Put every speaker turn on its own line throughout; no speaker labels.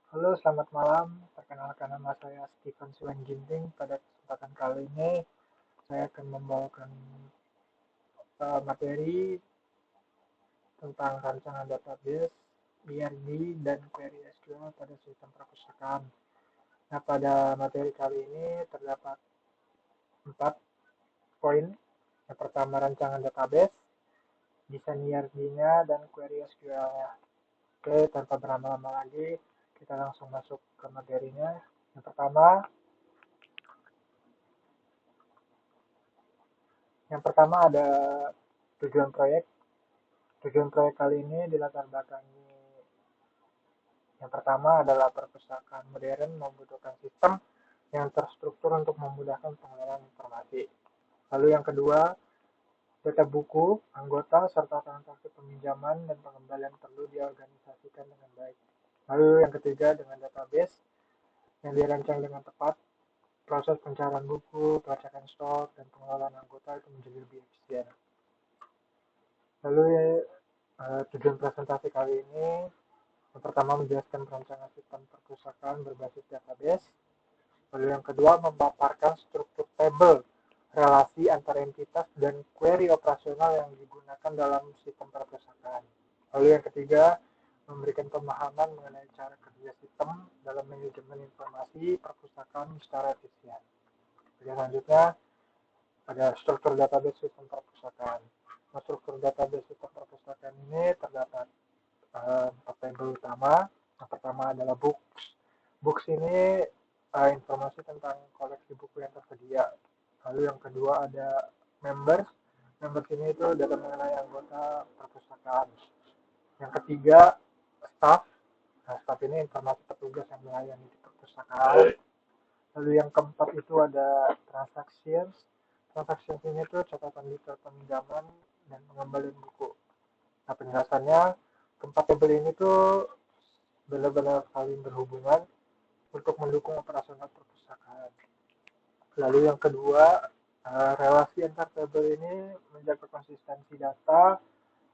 Halo, selamat malam. Perkenalkan nama saya Stephen Suwan Ginting. Pada kesempatan kali ini, saya akan membawakan materi tentang rancangan database, BRD, dan query SQL pada sistem perpustakaan. Nah, pada materi kali ini terdapat 4 poin. Yang pertama, rancangan database, desain BRD-nya, dan query SQL-nya. Oke, tanpa berlama-lama lagi, kita langsung masuk ke materinya. Yang pertama ada tujuan proyek. Tujuan proyek kali ini dilatar belakangi yang pertama adalah perpustakaan modern membutuhkan sistem yang terstruktur untuk memudahkan pengelolaan informasi. Lalu yang kedua, data buku, anggota, serta transaksi peminjaman dan pengembalian perlu diorganisasikan dengan baik. Lalu yang ketiga, dengan database yang dirancang dengan tepat, proses pencarian buku, pelacakan stok, dan pengelolaan anggota itu menjadi lebih efisien. Lalu tujuan presentasi kali ini yang pertama menjelaskan perancangan sistem perpustakaan berbasis database. Lalu yang kedua memaparkan struktur tabel, relasi antar entitas dan query operasional yang digunakan dalam sistem perpustakaan. Lalu yang ketiga memberikan pemahaman mengenai cara kerja sistem dalam manajemen informasi perpustakaan secara efisien. Selanjutnya ada struktur database sistem perpustakaan. Nah, struktur database sistem perpustakaan ini terdapat 4 tabel utama. Yang pertama adalah books. Books ini informasi tentang koleksi buku yang tersedia. Lalu yang kedua ada members. Members ini itu data mengenai anggota perpustakaan. Yang ketiga staff. Nah, staff ini informasi petugas yang melayani di perpustakaan. Lalu yang keempat itu ada transactions. Transactions ini tuh catatan detail peminjaman dan pengembalian buku. Nah, penjelasannya keempat tabel ini tuh benar-benar saling berhubungan untuk mendukung operasional perpustakaan. Lalu yang kedua, relasi antar tabel ini menjaga konsistensi data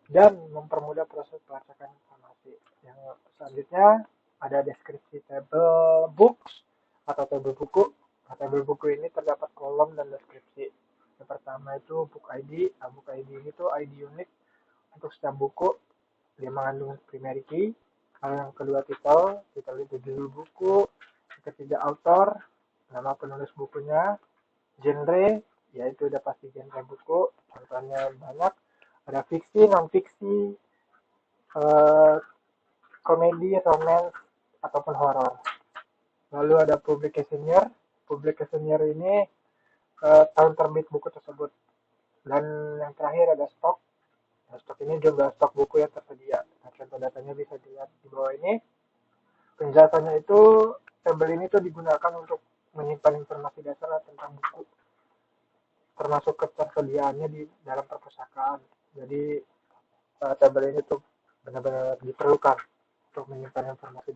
dan mempermudah proses pelacakan informasi. Yang selanjutnya ada deskripsi tabel books atau tabel buku. Nah, tabel buku ini terdapat kolom dan deskripsi. Yang pertama itu book ID. Nah, book ID ini tuh ID unik untuk setiap buku. Dia mengandung primary key. Lalu yang kedua title itu judul buku. Yang ketiga author, nama penulis bukunya. Genre, yaitu udah pasti genre buku. Contohnya banyak. Ada fiksi, non-fiksi, komedi, romance, ataupun horor. Lalu ada publication year. Publication year ini tahun terbit buku tersebut. Dan yang terakhir ada stok. Nah, stok ini jumlah stok buku yang tersedia. Nah, contoh datanya bisa dilihat di bawah ini. Penjelasannya itu, tabel ini tuh digunakan untuk menyimpan informasi dasar tentang buku, termasuk ketersediaannya di dalam perpustakaan. Jadi tabel ini tuh benar-benar diperlukan untuk menyimpan informasi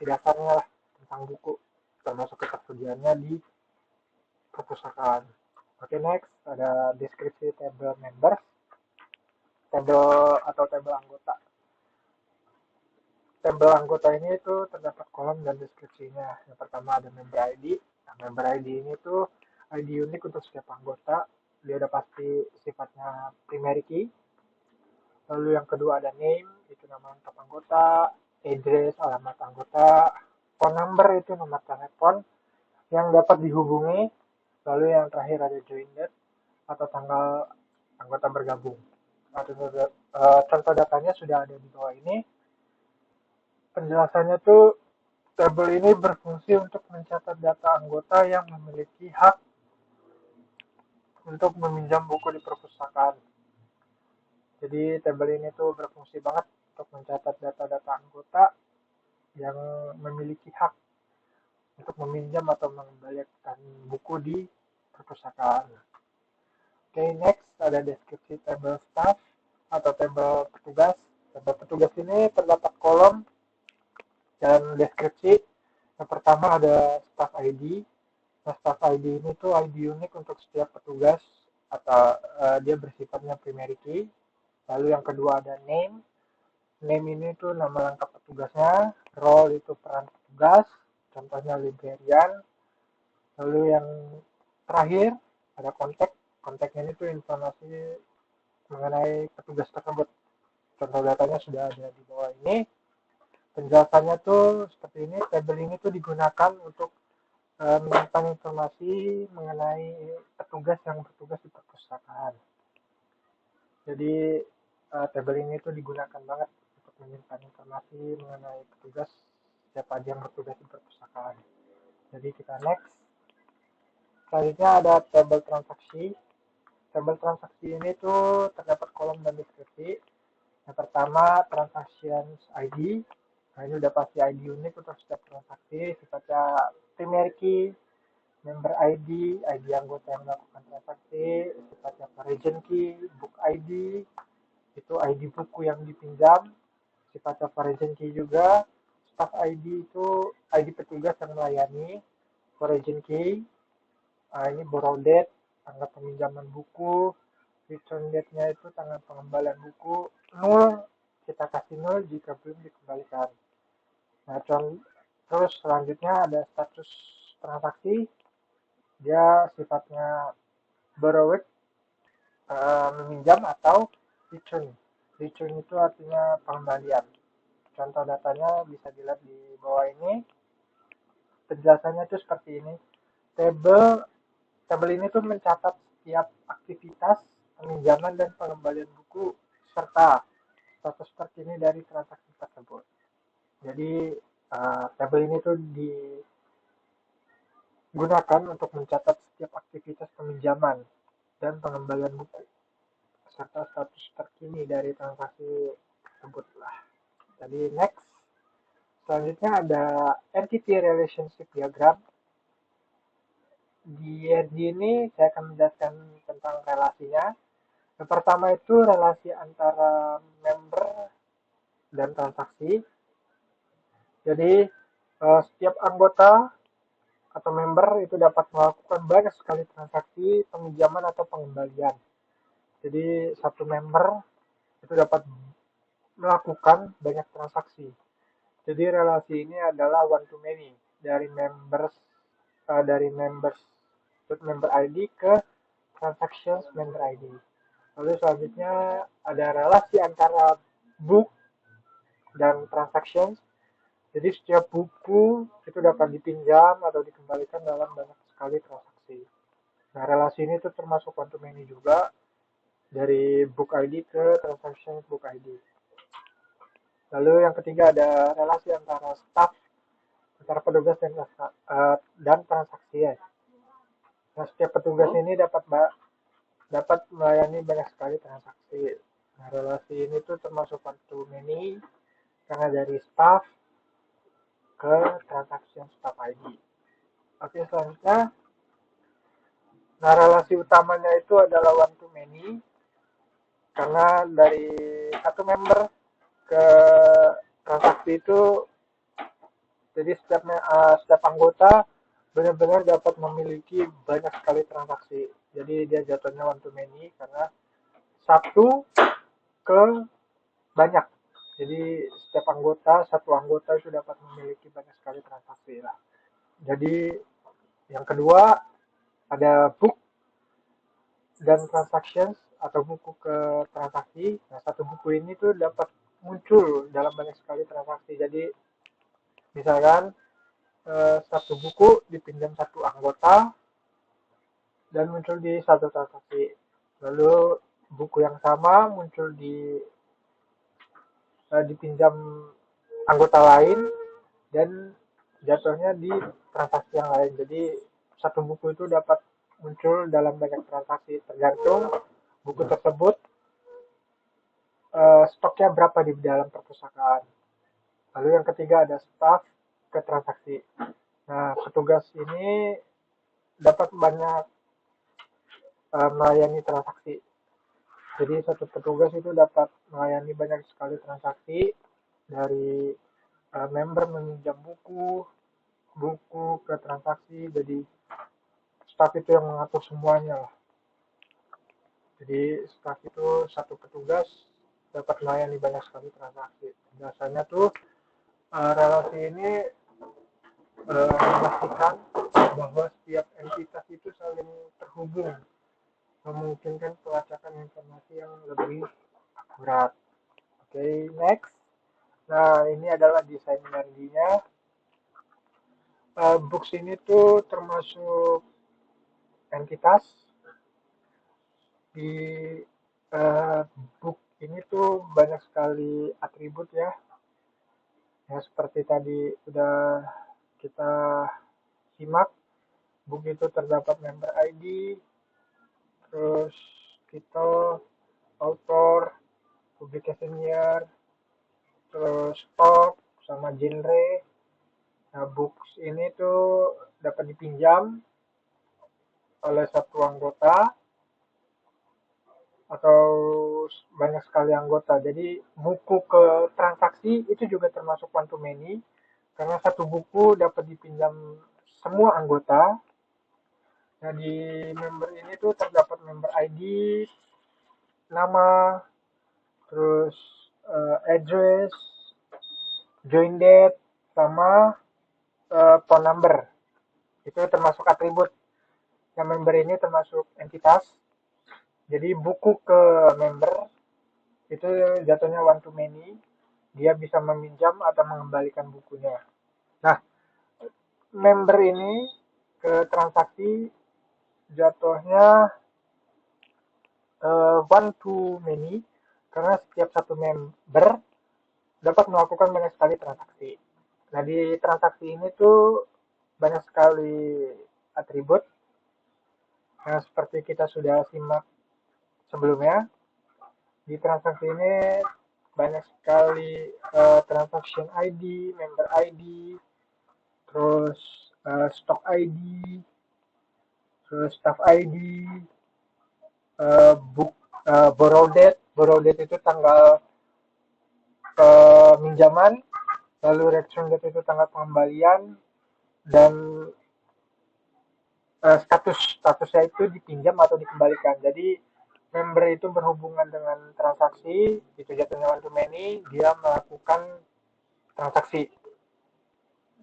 dasarnya lah tentang buku, termasuk ketersediaannya di perpustakaan. Oke, next ada deskripsi tabel members, tabel atau tabel anggota. Tabel anggota ini itu terdapat kolom dan deskripsinya. Yang pertama ada member ID. Nah, member ID ini tuh ID unik untuk setiap anggota. Dia udah pasti sifatnya primary key. Lalu yang kedua ada name, itu nama lengkap anggota, address, alamat anggota, phone number itu nomor telepon yang dapat dihubungi. Lalu yang terakhir ada join date atau tanggal anggota bergabung. Nah, contoh datanya sudah ada di bawah ini. Penjelasannya tuh tabel ini berfungsi untuk mencatat data anggota yang memiliki hak untuk meminjam buku di perpustakaan. Jadi tabel ini tuh berfungsi banget untuk mencatat data-data anggota yang memiliki hak untuk meminjam atau mengembalikan buku di perpustakaan. Oke, next ada deskripsi tabel staff atau tabel petugas. Tabel petugas ini terdapat kolom dan deskripsi. Yang pertama ada staff ID. Nah, staff ID ini tuh ID unik untuk setiap petugas atau dia bersifatnya primary key. Lalu yang kedua ada name. Name ini tuh nama lengkap petugasnya. role itu peran petugas, contohnya librarian. Lalu yang terakhir ada kontak. Kontaknya itu informasi mengenai petugas tersebut. Contoh datanya sudah ada di bawah ini. Penjelasannya tuh seperti ini. Tabel ini tuh digunakan untuk menyimpan informasi mengenai petugas yang bertugas di perpustakaan. Jadi tabel ini tuh digunakan banget untuk menyimpan informasi mengenai petugas siapa aja yang bertugas di perpustakaan. Jadi kita next. Selanjutnya ada tabel transaksi. Tabel transaksi ini tuh terdapat kolom dan deskripsi. Yang pertama transactions ID. Nah ini udah pasti ID unik untuk setiap transaksi. Sifatnya primary key, member ID, ID anggota yang melakukan transaksi, sifatnya origin key, book ID, itu ID buku yang dipinjam, sifatnya origin key juga, staff ID itu ID petugas yang melayani, origin key, ini borrow date, tanggal peminjaman buku, return date-nya itu tanggal pengembalian buku, nol, kita kasih nol jika belum dikembalikan. Nah, terus selanjutnya ada status transaksi, dia sifatnya borrowed, meminjam atau return. Return itu artinya pengembalian. Contoh datanya bisa dilihat di bawah ini. Penjelasannya itu seperti ini. Tabel ini tuh mencatat setiap aktivitas peminjaman dan pengembalian buku serta status terkini dari transaksi tersebut. Jadi tabel ini tuh digunakan untuk mencatat setiap aktivitas peminjaman dan pengembalian buku serta status terkini dari transaksi tersebut lah. Jadi next, selanjutnya ada entity relationship diagram. Di RG ini saya akan menjelaskan tentang relasinya. Yang pertama itu relasi antara member dan transaksi. Jadi setiap anggota atau member itu dapat melakukan banyak sekali transaksi peminjaman atau pengembalian. Jadi satu member itu dapat melakukan banyak transaksi. Jadi relasi ini adalah one to many dari members member ID ke transactions member ID. Lalu selanjutnya ada relasi antara book dan transactions. Jadi setiap buku itu dapat dipinjam atau dikembalikan dalam banyak sekali transaksi. Nah, relasi ini tuh termasuk one to many juga dari book ID ke transaction book ID. Lalu yang ketiga ada relasi antara staff, antara petugas dan transaksi ya. Nah, setiap petugas ini dapat melayani banyak sekali transaksi. Nah, relasi ini tuh termasuk one to many karena dari staff ke transaction staff ID. Oke, selanjutnya. Nah, relasi utamanya itu adalah one to many karena dari satu member ke transaksi itu, jadi setiap anggota benar-benar dapat memiliki banyak sekali transaksi. Jadi dia jatuhnya one to many karena satu ke banyak. Jadi satu anggota itu dapat memiliki banyak sekali transaksi lah. Jadi yang kedua ada book dan transactions atau buku ke transaksi. Nah, satu buku ini tuh dapat muncul dalam banyak sekali transaksi. Jadi misalkan satu buku dipinjam satu anggota dan muncul di satu transaksi. Lalu buku yang sama muncul dipinjam anggota lain dan jatuhnya di transaksi yang lain. Jadi satu buku itu dapat muncul dalam banyak transaksi tergantung buku tersebut stoknya berapa di dalam perpustakaan. Lalu yang ketiga ada staff ke transaksi. Nah, petugas ini dapat banyak melayani transaksi. Jadi satu petugas itu dapat melayani banyak sekali transaksi dari member meminjam buku ke transaksi. Jadi staff itu yang mengatur semuanya lah. Jadi staff itu satu petugas dapat melayani banyak sekali transaksi. Biasanya tuh Relasi ini memastikan bahwa setiap entitas itu saling terhubung, memungkinkan pelacakan informasi yang lebih akurat. Oke, next. Nah, ini adalah desain energinya. Books ini tuh termasuk entitas di uh, book ini tuh banyak sekali atribut ya. Ya seperti tadi udah kita simak, book itu terdapat member ID, terus title, author, publication year, terus stock, sama genre. Nah, books ini tuh dapat dipinjam oleh satu anggota atau banyak sekali anggota. Jadi buku ke transaksi itu juga termasuk one to many karena satu buku dapat dipinjam semua anggota. Nah, di member ini tuh terdapat member ID, nama, terus address, join date, sama phone number. Itu termasuk atribut. Yang member ini termasuk entitas. Jadi buku ke member itu jatuhnya one to many. Dia bisa meminjam atau mengembalikan bukunya. Nah, member ini ke transaksi jatuhnya one to many karena setiap satu member dapat melakukan banyak sekali transaksi. Nah, di transaksi ini tuh banyak sekali atribut yang seperti kita sudah simak sebelumnya. Di transaksi ini banyak sekali transaction ID, member ID, terus stock ID, terus staff ID, book borrow date itu tanggal peminjaman, lalu redemption date itu tanggal pengembalian, dan statusnya itu dipinjam atau dikembalikan. Jadi member itu berhubungan dengan transaksi, itu jatuhnya one to many, dia melakukan transaksi.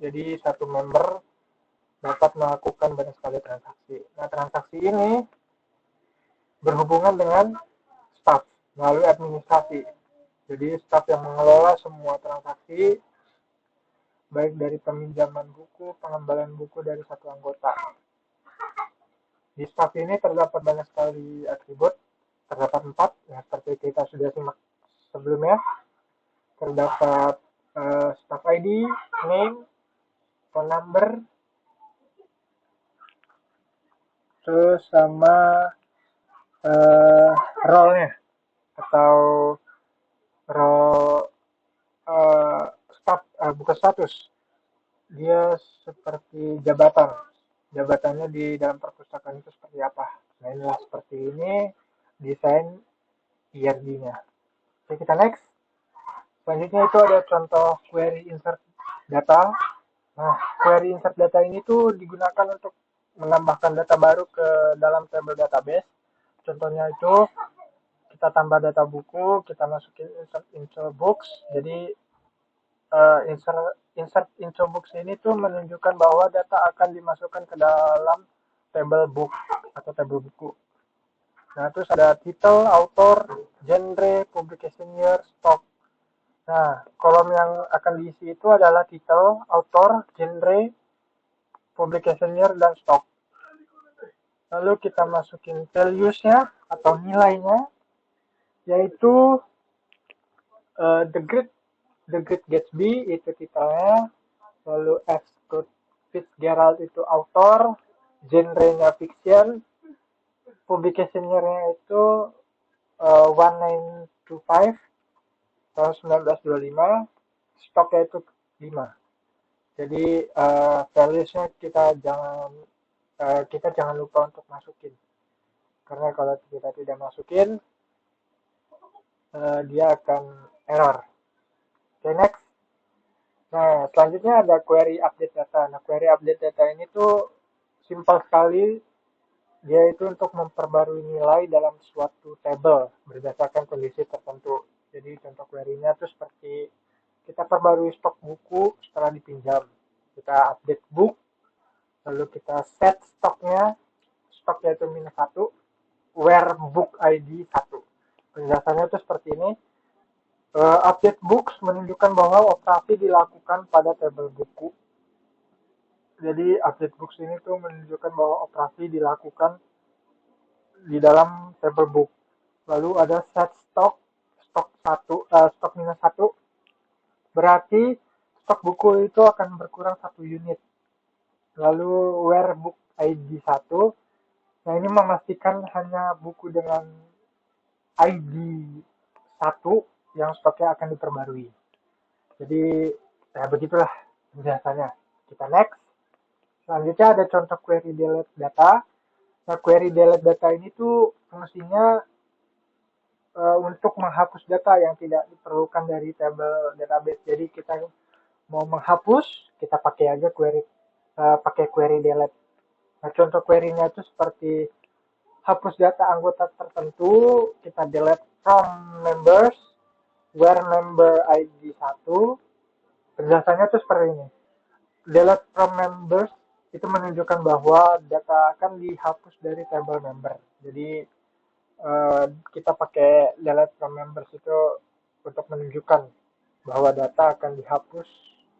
Jadi satu member dapat melakukan banyak sekali transaksi. Nah, transaksi ini berhubungan dengan staff melalui administrasi. Jadi staff yang mengelola semua transaksi baik dari peminjaman buku, pengembalian buku dari satu anggota. Di staff ini terdapat banyak sekali atribut, terdapat 4, ya, seperti kita sudah simak sebelumnya. Terdapat staff ID, name, phone number, terus sama role-nya atau role bukan status, dia seperti jabatannya di dalam perpustakaan itu seperti apa. Nah, inilah seperti ini desain ERD-nya. Oke, kita next. Selanjutnya itu ada contoh query insert data. Nah, query insert data ini tuh digunakan untuk menambahkan data baru ke dalam table database. Contohnya itu kita tambah data buku, kita masukin insert into books. Jadi insert into books ini tuh menunjukkan bahwa data akan dimasukkan ke dalam table book atau table buku. Nah, terus ada title, author, genre, publication year, stock. Nah, kolom yang akan diisi itu adalah title, author, genre, publication year, dan stock. Lalu kita masukin values-nya atau nilainya, yaitu The Great Gatsby itu titelnya, lalu F. Scott Fitzgerald itu author, genre-nya fiction, publication year-nya itu 1925 tahun 1925, stoknya itu 5. Jadi values-nya kita jangan lupa untuk masukin, karena kalau kita tidak masukin dia akan error. Oke, next. Nah, selanjutnya ada query update data. Nah, query update data ini tuh simpel sekali. Dia itu untuk memperbarui nilai dalam suatu table berdasarkan kondisi tertentu. Jadi contoh query-nya tuh seperti kita perbarui stok buku setelah dipinjam. Kita update book, lalu kita set stoknya itu -1, where book ID 1. Penjelasannya itu seperti ini. Update books menunjukkan bahwa operasi dilakukan pada tabel buku. Jadi update books ini tuh menunjukkan bahwa operasi dilakukan di dalam tabel book. Lalu ada set stok -1, berarti stok buku itu akan berkurang 1 unit. Lalu where book ID 1, nah ini memastikan hanya buku dengan ID 1 yang stoknya akan diperbarui. Jadi ya begitulah penjelasannya. Kita next. Selanjutnya ada contoh query delete data. Nah, query delete data ini tuh fungsinya untuk menghapus data yang tidak diperlukan dari tabel database. Jadi kita mau menghapus, kita pakai aja pakai query delete. Nah, contoh query-nya itu seperti hapus data anggota tertentu, kita delete from members, where member ID 1. Penjelasannya itu seperti ini. Delete from members itu menunjukkan bahwa data akan dihapus dari table member. Jadi kita pakai delete from members itu untuk menunjukkan bahwa data akan dihapus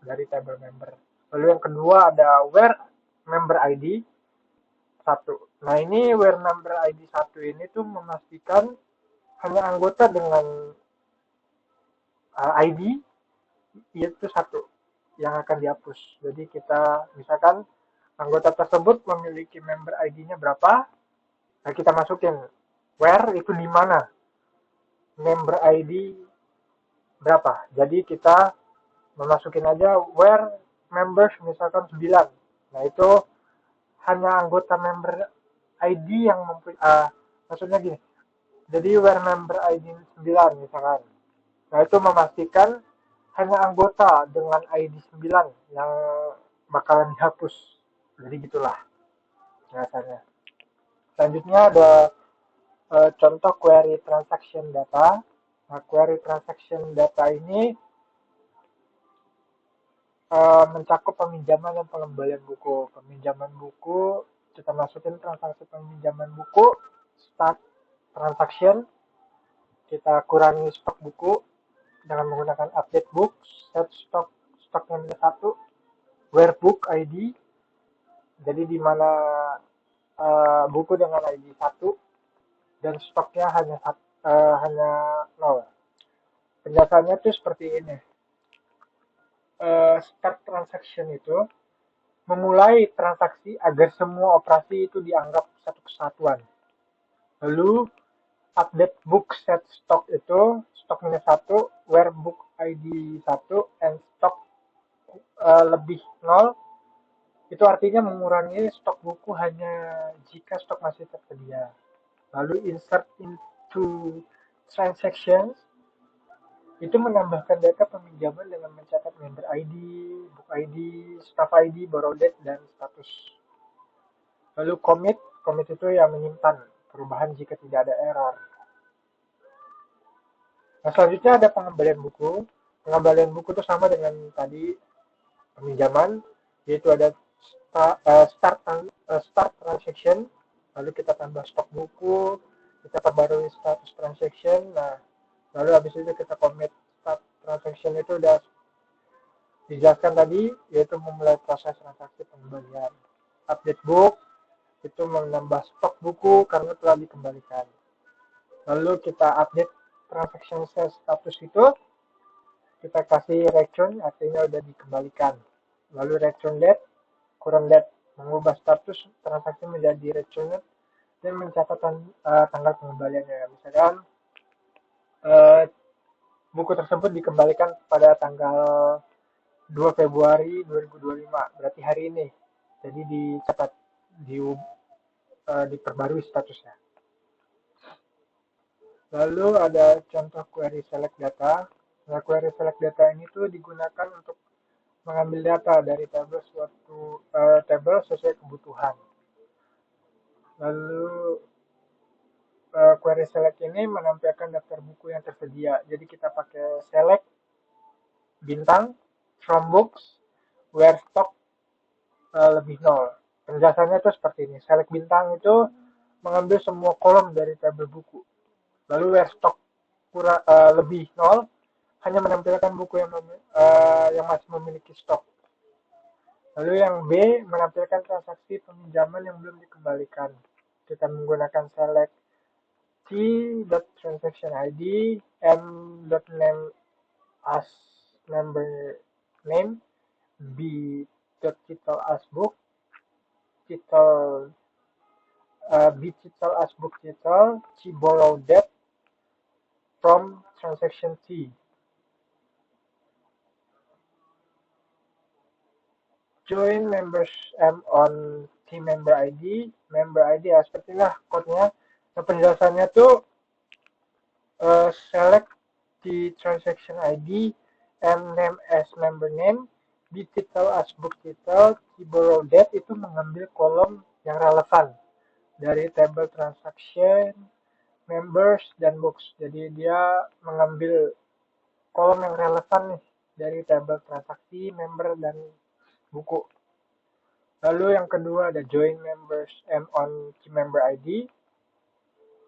dari table member. Lalu yang kedua ada where member ID 1. Nah ini where member ID 1 ini tuh memastikan hanya anggota dengan ID itu 1 yang akan dihapus. Jadi kita misalkan anggota tersebut memiliki member ID-nya berapa, nah kita masukin where itu di mana, member ID berapa. Jadi kita memasukin aja where members misalkan 9. Nah itu hanya anggota member ID yang maksudnya gini. Jadi where member ID 9 misalkan. Nah itu memastikan hanya anggota dengan ID 9 yang bakalan dihapus. Jadi gitulah biasanya. Selanjutnya ada contoh query transaction data. Nah, query transaction data ini mencakup peminjaman dan pengembalian buku. Peminjaman buku, kita masukin transaksi peminjaman buku, start transaction, kita kurangi stok buku dengan menggunakan update book, set stoknya -1, where book ID, jadi di mana buku dengan ID 1 dan stoknya hanya 0. Penjelasannya tuh seperti ini. Start transaction itu memulai transaksi agar semua operasi itu dianggap satu kesatuan. Lalu update book set stock itu stok -1, where book ID 1 and stock lebih 0, itu artinya mengurangi stok buku hanya jika stok masih tersedia. Lalu insert into transactions itu menambahkan data peminjaman dengan mencatat member ID, book ID, staff ID, borrow date, dan status. Lalu commit itu yang menyimpan perubahan jika tidak ada error. Nah, selanjutnya ada pengembalian buku. Pengembalian buku itu sama dengan tadi peminjaman, yaitu ada start transaction, lalu kita tambah stok buku, kita perbarui status transaction. Nah, lalu habis itu kita commit start transaction itu udah dijelaskan tadi, yaitu memulai proses transaksi pengembalian. Update book itu menambah stok buku karena telah dikembalikan. Lalu kita update transaction status itu, kita kasih return artinya udah dikembalikan. Lalu return date, current date, mengubah status transaksi menjadi return date dan mencatat tanggal pengembaliannya. Misalkan buku tersebut dikembalikan pada tanggal 2 Februari 2025, berarti hari ini. Jadi dicatat, diperbarui statusnya. Lalu ada contoh query select data. Nah, query select data ini tuh digunakan untuk mengambil data dari tabel sesuai kebutuhan. Lalu query select ini menampilkan daftar buku yang tersedia. Jadi kita pakai select bintang from books where stock lebih 0. Penjelasannya itu seperti ini. Select bintang itu mengambil semua kolom dari tabel buku. Lalu where stock lebih 0 hanya menampilkan buku yang masih memiliki stok. Lalu yang B menampilkan transaksi peminjaman yang belum dikembalikan. Kita menggunakan select T.transaction ID, M.name as member name, B.title as book, B.title as book title, C. borrow debt from transaction T. Join members M on T member ID. Member ID ya seperti inilah kodenya. Nah, penjelasannya tuh select the transaction ID, M name as member name, B title as book title, C borrow debt itu mengambil kolom yang relevan dari table transaction, members, dan books. Jadi dia mengambil kolom yang relevan nih dari table transaksi, member, dan buku. Lalu yang kedua ada join members M on key member ID.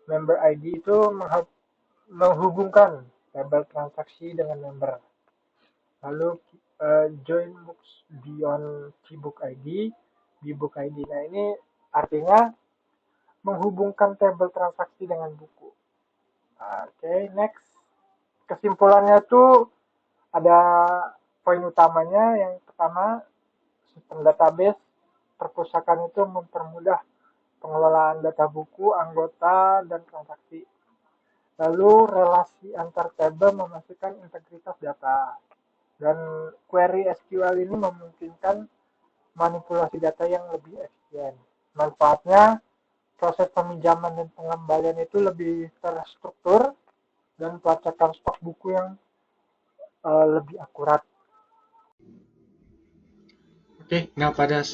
Member ID itu menghubungkan tabel transaksi dengan member. Lalu join books beyond key book ID, B book ID. Nah ini artinya menghubungkan tabel transaksi dengan buku. Oke, next. Kesimpulannya tuh ada poin utamanya. Yang pertama, sistem database perpustakaan itu mempermudah pengelolaan data buku, anggota, dan transaksi. Lalu relasi antar tabel memastikan integritas data. Dan query SQL ini memungkinkan manipulasi data yang lebih efisien. Manfaatnya, proses peminjaman dan pengembalian itu lebih terstruktur dan pelacakan stok buku yang lebih akurat.
Oke, nah pada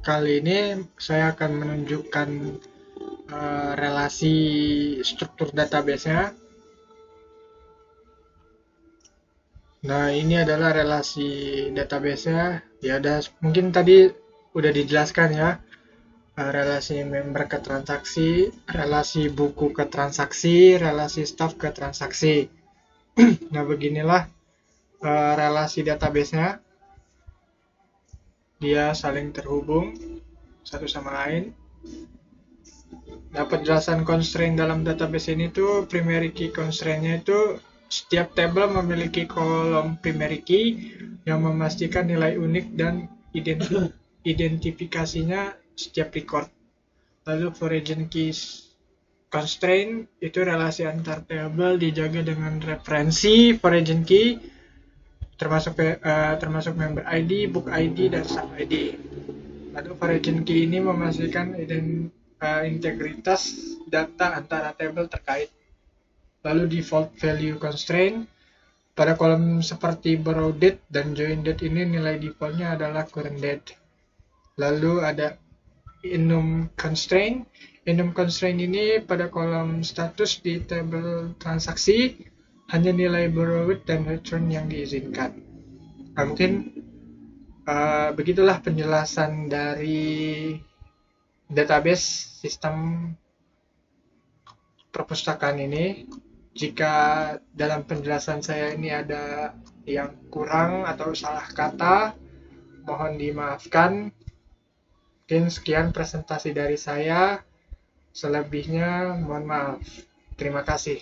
kali ini saya akan menunjukkan relasi struktur database-nya. Nah, ini adalah relasi database-nya. Ya, mungkin tadi udah dijelaskan ya. Relasi member ke transaksi, relasi buku ke transaksi, relasi staff ke transaksi. Nah, beginilah relasi database-nya. Dia saling terhubung satu sama lain. Nah, penjelasan constraint dalam database ini tuh primary key constraint-nya itu setiap table memiliki kolom primary key yang memastikan nilai unik dan identifikasinya setiap record. Lalu foreign keys constraint itu relasi antar table dijaga dengan referensi foreign key termasuk member ID, book ID, dan staff ID. Lalu foreign key ini memastikan integritas data antara table terkait. Lalu default value constraint pada kolom seperti borrow date dan join date ini nilai defaultnya adalah current date. Lalu ada enum constraint. Enum constraint ini pada kolom status di table transaksi hanya nilai borrowed dan return yang diizinkan. Nah, mungkin begitulah penjelasan dari database sistem perpustakaan ini. Jika dalam penjelasan saya ini ada yang kurang atau salah kata, mohon dimaafkan. Mungkin sekian presentasi dari saya. Selebihnya mohon maaf. Terima kasih.